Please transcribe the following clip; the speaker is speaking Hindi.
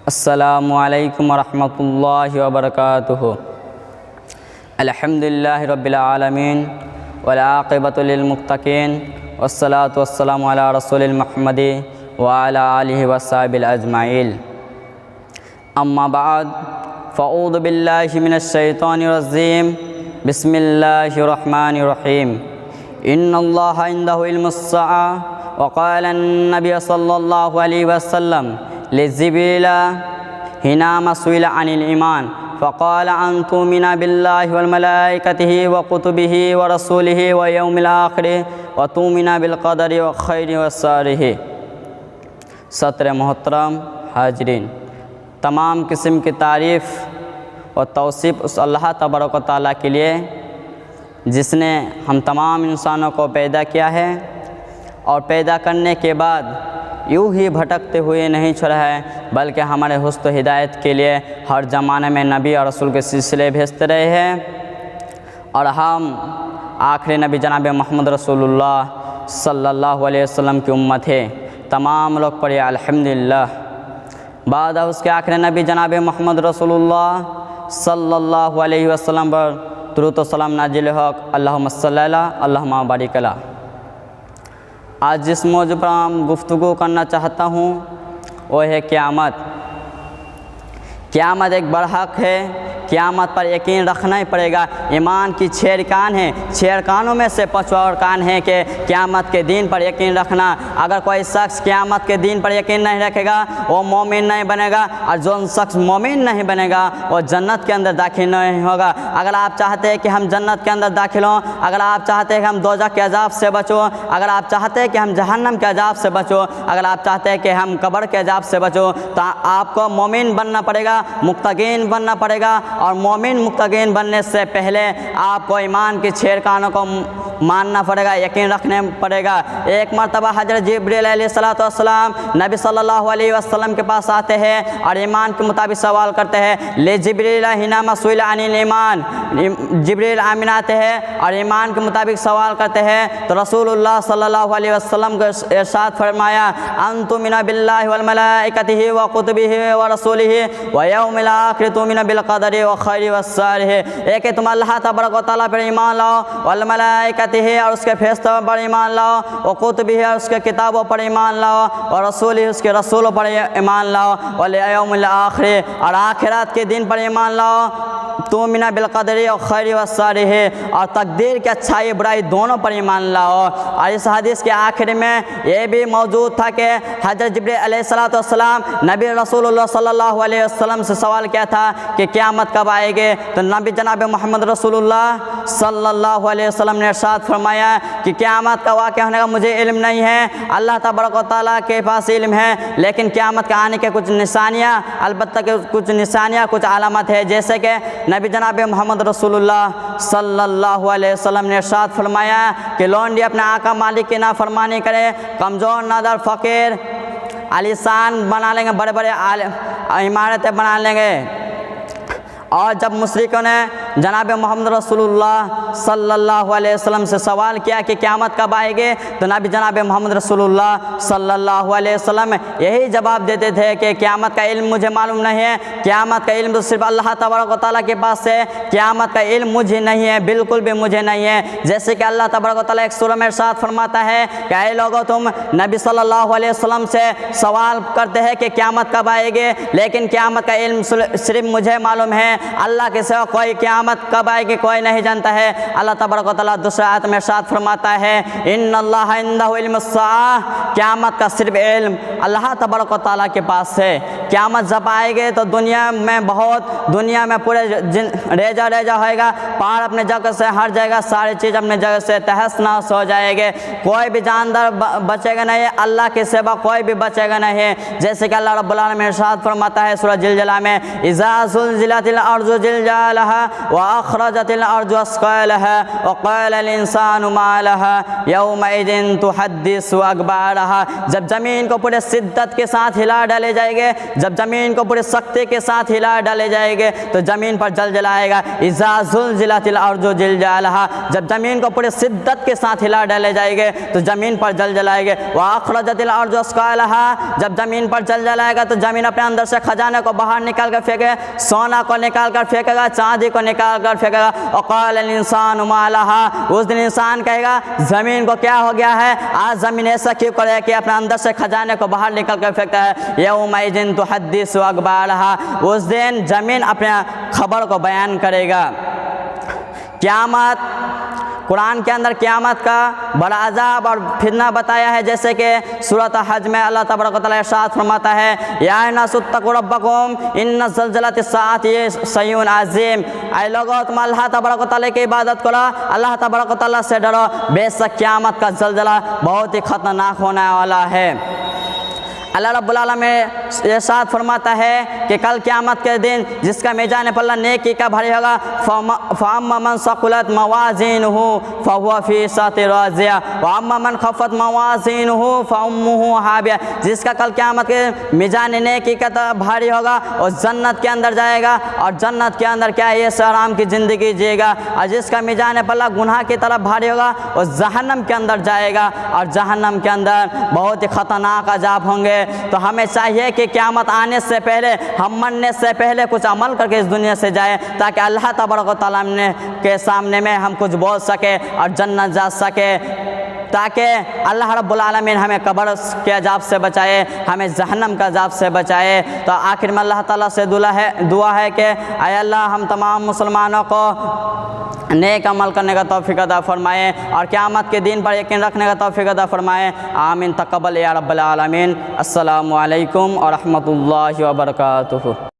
अस्सलामु अलैकुम वरहमतुल्लाहि वबरकातुहु। अल्हम्दुलिल्लाहि रब्बिल आलमीन वल आक़िबतु लिल मुत्तक़ीन वस्सलातु वस्सलामु अला रसूलिल मुहम्मदी व अला आलिहि वस्सहबिल अजमाइन। अम्मा बाद फ़अऊज़ु बिल्लाहि मिनश शैतानिर रजीम। बिस्मिल्लाहिर रहमानिर रहीम। इन्नल्लाहा इंदहु इल्मुस्साअ व क़ाला अन्नबी सल्लल्लाहु अलैहि वसल्लम लिजिब्रील हिनामा सुइला अनिल ईमान फ़क़ाल अन तुमिना बिल्लाहि वल मलाइकतिहि व कुतुबिहि व रसूलिहि व यौमिल आखिर व तुमिना बिल क़दरि व खैरि व शर्रिहि। सत्र मोहतरम हाजरीन, तमाम किस्म की तारीफ़ और तौसीफ़ उस अल्लाह तबारक व तआला के लिए जिसने हम तमाम इंसानों को पैदा किया है और पैदा करने के बाद यूँ ही भटकते हुए नहीं छोड़ा है, बल्कि हमारे हुस्न हिदायत के लिए हर ज़माने में नबी और रसूल के सिलसिले भेजते रहे हैं। और हम आखिरी नबी जनाब मोहम्मद रसूलुल्लाह सल्लल्लाहु अलैहि वसल्लम की उम्मत है। तमाम लोग पढ़े अल्हम्दुलिल्लाह। बाद उसके आखिरी नबी जनाब मोहम्मद रसूलुल्लाह सल्लल्लाहु अलैहि वसल्लम पर दुरूद व सलाम नाजिल हक़। अल्लाहुम्मा सल्ली अला अल्लाहुम्मा बारिक अला। आज जिस मौजू पर हम गुफ्तगू करना चाहता हूँ वो है क़यामत। क़यामत एक बड़हक है, क़यामत पर यकीन रखना ही पड़ेगा। ईमान की 6 अरकान हैं, 6 अरकानों में से 5वां अरकान है कि क़यामत के दिन पर यकीन रखना। अगर कोई शख्स क़यामत के दिन पर यकीन नहीं रखेगा वो मोमिन नहीं बनेगा, और जो शख्स मोमिन नहीं बनेगा वो जन्नत के अंदर दाखिल नहीं होगा। अगर आप चाहते हैं कि हम जन्नत के अंदर दाखिल हों, अगर आप चाहते हैं कि हम दोज़ख के अज़ाब से बचो, अगर आप चाहते हैं कि हम जहन्नम के अज़ाब से बचो, अगर आप चाहते हैं कि हम कब्र के अज़ाब से बचो, तो आपको मोमिन बनना पड़ेगा, मुत्तक़ीन बनना पड़ेगा। और मोमिन मुत्तक़ीन बनने से पहले आपको ईमान की 6 अरकानों को मानना पड़ेगा, यकीन रखने पड़ेगा। एक मरतबा हज़रत जिब्रील अलैहिस्सलातु वस्सलाम नबी सल्लल्लाहु अलैहि वसल्लम के पास आते हैं और ईमान के मुताबिक सवाल करते हैं। ले जिब्रील हिनामा सुइला अनिल ईमान। जिब्रील आमीन आते हैं और ईमान के मुताबिक सवाल करते हैं तो रसूलुल्लाह सल्लल्लाहु अलैहि वसल्लम को इरशाद फरमाया, अन तुमिना बिल्लाहि वल मलाइकतिहि व कुतुबिहि व रसूलिहि व यौमिल आखिर तुमिना बिल क़दरि व खैरि व शर्रिहि। एक है तुम अल्लाह तबारक व तआला पर ईमान लाओ, वल मलाइकतिहि और उसके फरिश्तों पर ईमान लाओ, व कुतुबिहि और उसके किताबों पर ईमान लाओ, और रसूलिहि उसके रसूलों पर ईमान लाओ, वल यौमिल आखिर और आखिरत के दिन पर ईमान लाओ, तुमिना बिल क़दरि व खैरि व शर्रिहि और तकदीर की अच्छाई बुराई दोनों पर ईमान लाओ। और इस हदीस के आखिर में ये भी मौजूद था कि हज़रत जिब्रील अलैहिस्सलातु वस्सलाम नबी रसूलुल्लाह सल्लल्लाहु अलैहि वसल्लम से सवाल किया था कि क़यामत कब आएगी, तो नबी जनाब मोहम्मद रसूलुल्लाह सल्लल्लाहु अलैहि वसल्लम ने इरशाद फरमाया कि क़यामत का वाक़या होने का मुझे इल्म नहीं है, अल्लाह तबारक व तआला के पास इल्म है, लेकिन क़यामत का आने के कुछ निशानियाँ, अलबत्ता के कुछ निशानियाँ, कुछ अलामत है। जैसे कि नबी जनाब मोहम्मद रसूलुल्लाह सल्लल्लाहु अलैहि वसल्लम ने इरशाद फरमाया कि लौंडी अपने आका मालिक की नाफरमानी करे, कमज़ोर नादर फ़कीर आलीशान बना लेंगे, बड़े बड़े इमारतें बना लेंगे। और जब मुशरिकों ने जनाब मोहम्मद रसूलुल्लाह सल्लल्लाहु अलैहि वसल्लम से सवाल किया कि क़यामत कब आएगी, तो नबी जनाब मोहम्मद रसूलुल्लाह सल्लल्लाहु अलैहि वसल्लम यही जवाब देते थे कि क़यामत का इल्म मुझे मालूम नहीं है, क़यामत का इल्म तो सिर्फ अल्लाह तबारक व तआला के पास है, क़यामत का इल्म मुझे नहीं है, बिल्कुल भी मुझे नहीं है। जैसे कि अल्लाह तबारक व तआला एक सूरह में इरशाद फरमाता है कि ऐ लोगों, तुम नबी सल्लल्लाहु अलैहि वसल्लम से सवाल करते हैं कि क़यामत कब आएगी, लेकिन क़यामत का इल्म सिर्फ मुझे मालूम है, अल्लाह के सिवा कोई क़यामत कब आएगी कोई नहीं जानता है। अल्लाह तबारक व तआला दूसरा आयत में इरशाद फरमाता है, इन्नल्लाह इंदहु इल्मुस्साअ, क़यामत का सिर्फ इल्म अल्लाह तबारक व तआला के पास है। क़यामत जब आएगी तो दुनिया में पूरे रेजा रेजा होएगा, पहाड़ अपने जगह से हर जगह, सारी चीज़ अपने जगह से तहस नहस हो जाएंगे, कोई भी जानदार बचेगा नहीं, अल्लाह के सिवा कोई भी बचेगा नहीं। जैसे कि अल्लाह रब्बुल आलमीन इरशाद फरमाता है सूरह जिलजिला में, इज़ा ज़ुलज़िलतिल अर्ज़ु ज़िलज़ालहा व अखरजतिल अर्ज़ु अस्क़ालहा व क़ालल इंसानु मा लहा यौमइज़िन तुहद्दिसु अख़बारहा। जब ज़मीन को पूरे शिद्दत के साथ हिला डाले जाएंगे, जब ज़मीन को पूरे सख्ती के साथ हिला डाले जाएंगे तो ज़मीन पर जलजला आएगा। इज़ा ज़ुलज़िलतिल अर्ज़ु ज़िलज़ालहा, जब ज़मीन को पूरे शिद्दत के साथ हिला डाले जाएंगे तो ज़मीन पर जलजला आएंगे। व अखरजतिल अर्ज़ु अस्क़ालहा, जब ज़मीन पर जलजला आएगा तो ज़मीन अपने अंदर से खजाने को बाहर निकाल कर फेंके, सोना को निकाल कर फेंकेगा, चांदी को निकाल कर फेंकेगा। और क़ालल इंसानु मा लहा, उस दिन इंसान कहेगा ज़मीन को क्या हो गया है, आज ज़मीन ऐसा क्यों करे कि अपने अंदर से खजाने को बाहर निकल कर फेंकता है। यौमइज़िन तुहद्दिसु अख़बारहा, उस दिन ज़मीन अपने खबर को बयान करेगा। क़यामत, कुरान के अंदर क़यामत का बड़ा अज़ाब और फितना बताया है, जैसे कि सूरत हज में अल्लाह तबारक व तआला इरशाद फरमाता है या अय्युहन्नासुत्तक़ू रब्बकुम इन्न ज़लज़लतिस्साअति शयउन अज़ीम। ऐ लोगो तुम अल्लाह तबारक व तआला की इबादत करो, अल्लाह तबारक व तआला से डरो, बेशक क़यामत का ज़लज़ला बहुत ही ख़तरनाक होने वाला है। अल्लाह रब्बुल आलमीन इरशाद फरमाता है कि कल क़यामत के दिन जिसका मीज़ान पल्ला नेकी का भारी होगा, फ़अम्मा मन सक़ुलत मवाज़ीनुहु फ़हुव फ़ी ईशतिन राज़िया व अम्मा मन ख़फ़्फ़त मवाज़ीनुहु फ़उम्मुहु हाविया। जिसका कल क़यामत के मीज़ान नेकी का भारी होगा और जन्नत के अंदर जाएगा, और जन्नत के अंदर क्या है, ये आराम की ज़िंदगी जिएगा। और जिसका मीज़ान पल्ला गुनाह की तरफ भारी होगा और जहन्नम के अंदर जाएगा, और जहन्नम के अंदर बहुत ही ख़तरनाक अज़ाब होंगे। तो हमें चाहिए कि क़यामत आने से पहले, हम मरने से पहले कुछ अमल करके इस दुनिया से जाए, ताकि अल्लाह तबारक व तआला के सामने में हम कुछ बोल सके और जन्नत जा सके, ताकि अल्लाह रब्बुल आलमीन हमें कब्र के अज़ाब से बचाए, हमें जहन्नम के अज़ाब से बचाए। तो आखिर में अल्लाह ताला से दुआ है कि ऐ अल्लाह हम तमाम मुसलमानों को नेक अमल करने का तौफीक अता फ़रमाए और क़यामत के दिन पर यकीन रखने का तौफीक अता फ़रमाए। आमीन तक़ब्बल या रब्बल आलमीन। अस्सलामु अलैकुम व रहमतुल्लाहि व बरकातुहू।